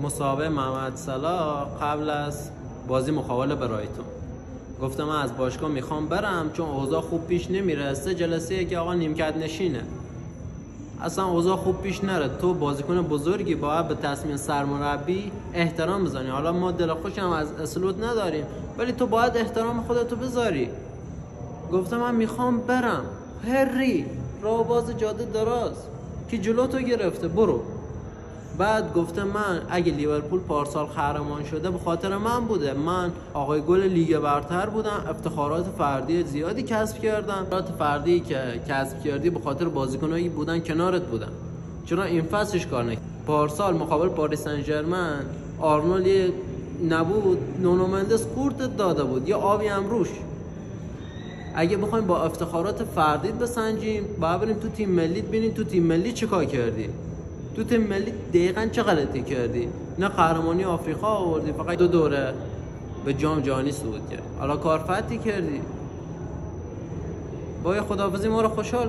مسابقه محمد صلاح قبل از بازی مقابل برایتون گفتم من از باشگاه میخوام برم چون اوضاع خوب پیش نمیره. 3 جلسه که آقا نیمکت نشینه، اصلا اوضاع خوب پیش نره. تو بازیکن بزرگی باید به تصمیم سرمربی احترام بزنی. حالا ما دل خوشم از اسلوت نداریم ولی تو باید احترام خودتو بذاری. گفتم من میخوام برم. هری راه باز جاده دراز که جلوتو گرفته، برو. بعد گفتم من اگه لیورپول پارسال قهرمان شده به خاطر من بوده. من آقای گل لیگ برتر بودم، افتخارات فردی زیادی کسب کردم. افتخارات فردی که کسب کردی به خاطر بازیکنایی بودن کنارت بودن. چرا این فصلش کار نکرد؟ پارسال مقابل پاریس سن ژرمن آرنولد نبود، نونو مندس قورت داده بود یا آبی هم روش. اگه بخوایم با افتخارات فردیت بسنجیم باید بریم تو تیم ملی ببینیم تو تیم ملی چیکار کردی. تو تیم ملی دقیقاً چه غلطی کردی؟ نه قهرمانی آفریقا آوردی، فقط 2 دوره به جام جهانی صعود کرد. حالا کارفتی کردی. با خداحافظی ما رو خوشحال